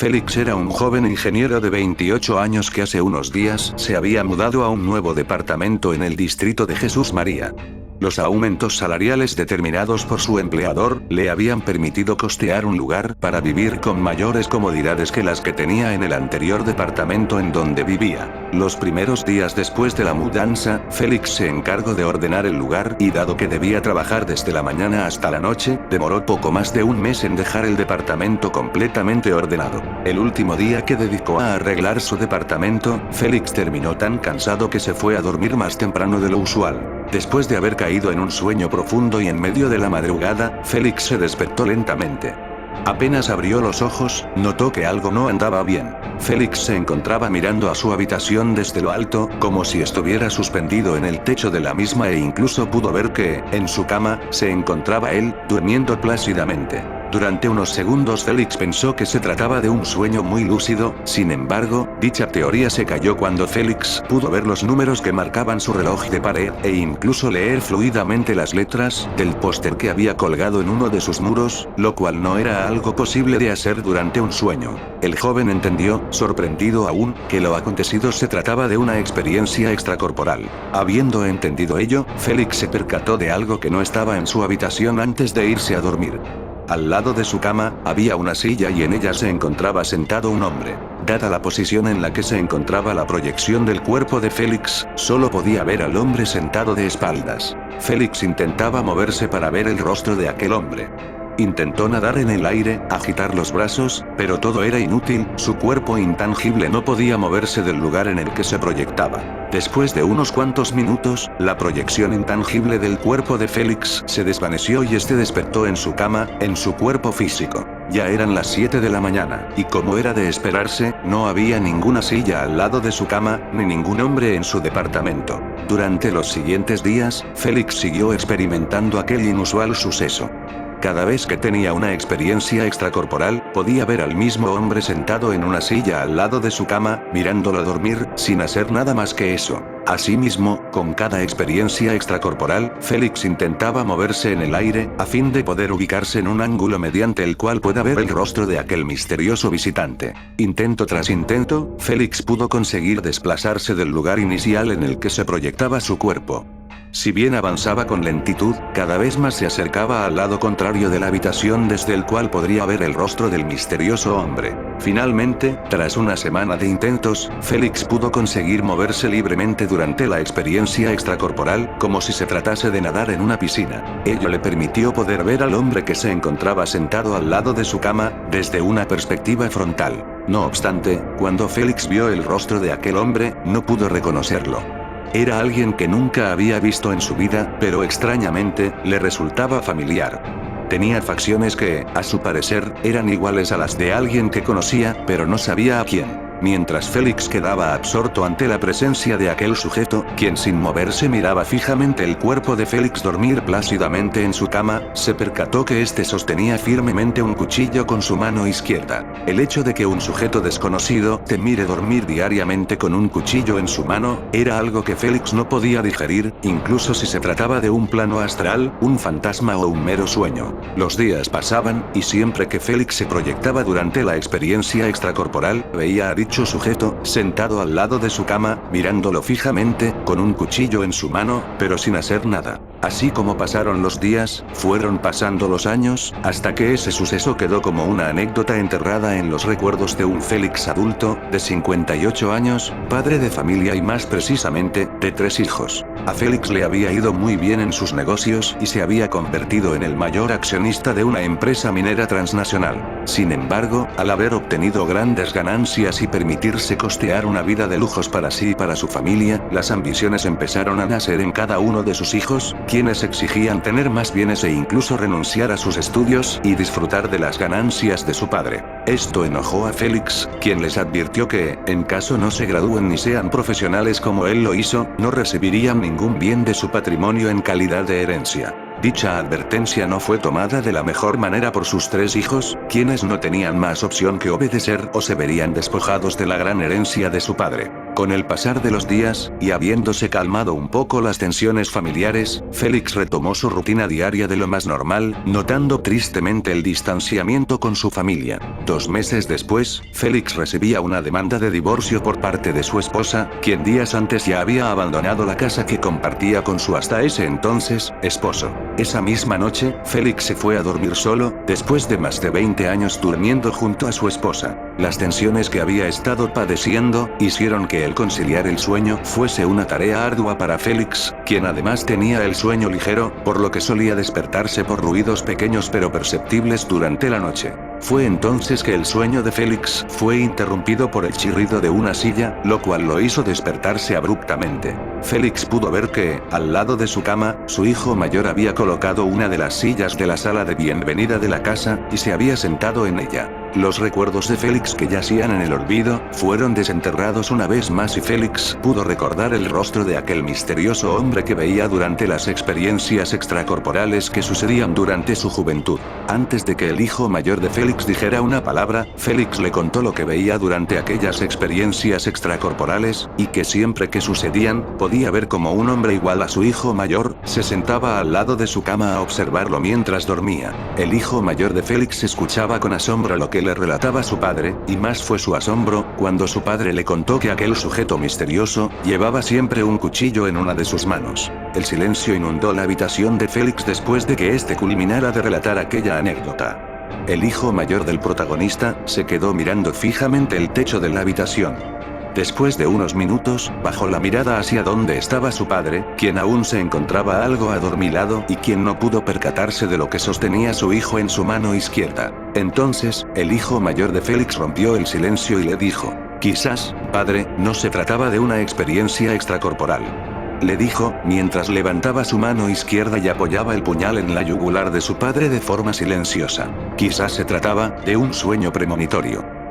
Félix era un joven ingeniero de 28 años que hace unos días se había mudado a un nuevo departamento en el distrito de Jesús María. Los aumentos salariales determinados por su empleador le habían permitido costear un lugar para vivir con mayores comodidades que las que tenía en el anterior departamento en donde vivía. Los primeros días después de la mudanza, Félix se encargó de ordenar el lugar y dado que debía trabajar desde la mañana hasta la noche, demoró poco más de un mes en dejar el departamento completamente ordenado. El último día que dedicó a arreglar su departamento, Félix terminó tan cansado que se fue a dormir más temprano de lo usual. Después de haber caído en un sueño profundo y en medio de la madrugada, Félix se despertó lentamente. Apenas abrió los ojos, notó que algo no andaba bien. Félix se encontraba mirando a su habitación desde lo alto, como si estuviera suspendido en el techo de la misma e incluso pudo ver que, en su cama, se encontraba él, durmiendo plácidamente. Durante unos segundos Félix pensó que se trataba de un sueño muy lúcido, sin embargo, dicha teoría se cayó cuando Félix pudo ver los números que marcaban su reloj de pared e incluso leer fluidamente las letras del póster que había colgado en uno de sus muros, lo cual no era algo posible de hacer durante un sueño. El joven entendió, sorprendido aún, que lo acontecido se trataba de una experiencia extracorporal. Habiendo entendido ello, Félix se percató de algo que no estaba en su habitación antes de irse a dormir. Al lado de su cama, había una silla y en ella se encontraba sentado un hombre. Dada la posición en la que se encontraba la proyección del cuerpo de Félix, solo podía ver al hombre sentado de espaldas. Félix intentaba moverse para ver el rostro de aquel hombre. Intentó nadar en el aire, agitar los brazos, pero todo era inútil, su cuerpo intangible no podía moverse del lugar en el que se proyectaba. Después de unos cuantos minutos, la proyección intangible del cuerpo de Félix se desvaneció y este despertó en su cama, en su cuerpo físico. Ya eran las 7 de la mañana, y como era de esperarse, no había ninguna silla al lado de su cama, ni ningún hombre en su departamento. Durante los siguientes días, Félix siguió experimentando aquel inusual suceso. Cada vez que tenía una experiencia extracorporal, podía ver al mismo hombre sentado en una silla al lado de su cama, mirándolo dormir, sin hacer nada más que eso. Asimismo, con cada experiencia extracorporal, Félix intentaba moverse en el aire, a fin de poder ubicarse en un ángulo mediante el cual pueda ver el rostro de aquel misterioso visitante. Intento tras intento, Félix pudo conseguir desplazarse del lugar inicial en el que se proyectaba su cuerpo. Si bien avanzaba con lentitud, cada vez más se acercaba al lado contrario de la habitación desde el cual podría ver el rostro del misterioso hombre. Finalmente, tras una semana de intentos, Félix pudo conseguir moverse libremente durante la experiencia extracorporal, como si se tratase de nadar en una piscina. Ello le permitió poder ver al hombre que se encontraba sentado al lado de su cama, desde una perspectiva frontal. No obstante, cuando Félix vio el rostro de aquel hombre, no pudo reconocerlo. Era alguien que nunca había visto en su vida, pero extrañamente, le resultaba familiar. Tenía facciones que, a su parecer, eran iguales a las de alguien que conocía, pero no sabía a quién. Mientras Félix quedaba absorto ante la presencia de aquel sujeto, quien sin moverse miraba fijamente el cuerpo de Félix dormir plácidamente en su cama, se percató que éste sostenía firmemente un cuchillo con su mano izquierda. El hecho de que un sujeto desconocido te mire dormir diariamente con un cuchillo en su mano, era algo que Félix no podía digerir, incluso si se trataba de un plano astral, un fantasma o un mero sueño. Los días pasaban, y siempre que Félix se proyectaba durante la experiencia extracorporal, veía a dicho sujeto, sentado al lado de su cama, mirándolo fijamente, con un cuchillo en su mano, pero sin hacer nada. Así como pasaron los días, fueron pasando los años, hasta que ese suceso quedó como una anécdota enterrada en los recuerdos de un Félix adulto, de 58 años, padre de familia y más precisamente, de 3 hijos. A Félix le había ido muy bien en sus negocios y se había convertido en el mayor accionista de una empresa minera transnacional. Sin embargo, al haber obtenido grandes ganancias y permitirse costear una vida de lujos para sí y para su familia, las ambiciones empezaron a nacer en cada uno de sus hijos, quienes exigían tener más bienes e incluso renunciar a sus estudios y disfrutar de las ganancias de su padre. Esto enojó a Félix, quien les advirtió que, en caso no se gradúen ni sean profesionales como él lo hizo, no recibirían ningún bien de su patrimonio en calidad de herencia. Dicha advertencia no fue tomada de la mejor manera por sus 3 hijos, quienes no tenían más opción que obedecer o se verían despojados de la gran herencia de su padre. Con el pasar de los días, y habiéndose calmado un poco las tensiones familiares, Félix retomó su rutina diaria de lo más normal, notando tristemente el distanciamiento con su familia. 2 meses después, Félix recibía una demanda de divorcio por parte de su esposa, quien días antes ya había abandonado la casa que compartía con su hasta ese entonces esposo. Esa misma noche, Félix se fue a dormir solo, después de más de 20 años durmiendo junto a su esposa. Las tensiones que había estado padeciendo, hicieron que el conciliar el sueño fuese una tarea ardua para Félix, quien además tenía el sueño ligero, por lo que solía despertarse por ruidos pequeños pero perceptibles durante la noche. Fue entonces que el sueño de Félix fue interrumpido por el chirrido de una silla, lo cual lo hizo despertarse abruptamente. Félix pudo ver que, al lado de su cama, su hijo mayor había colocado una de las sillas de la sala de bienvenida de la casa, y se había sentado en ella. Los recuerdos de Félix que yacían en el olvido, fueron desenterrados una vez más y Félix pudo recordar el rostro de aquel misterioso hombre que veía durante las experiencias extracorporales que sucedían durante su juventud. Antes de que el hijo mayor de Félix dijera una palabra, Félix le contó lo que veía durante aquellas experiencias extracorporales, y que siempre que sucedían, podía ver como un hombre igual a su hijo mayor, se sentaba al lado de su cama a observarlo mientras dormía. El hijo mayor de Félix escuchaba con asombro lo que le relataba su padre, y más fue su asombro, cuando su padre le contó que aquel sujeto misterioso, llevaba siempre un cuchillo en una de sus manos. El silencio inundó la habitación de Félix después de que éste culminara de relatar aquella anécdota. El hijo mayor del protagonista, se quedó mirando fijamente el techo de la habitación. Después de unos minutos, bajó la mirada hacia donde estaba su padre, quien aún se encontraba algo adormilado y quien no pudo percatarse de lo que sostenía su hijo en su mano izquierda. Entonces, el hijo mayor de Félix rompió el silencio y le dijo: «Quizás, padre, no se trataba de una experiencia extracorporal», le dijo, mientras levantaba su mano izquierda y apoyaba el puñal en la yugular de su padre de forma silenciosa. «Quizás se trataba de un sueño premonitorio».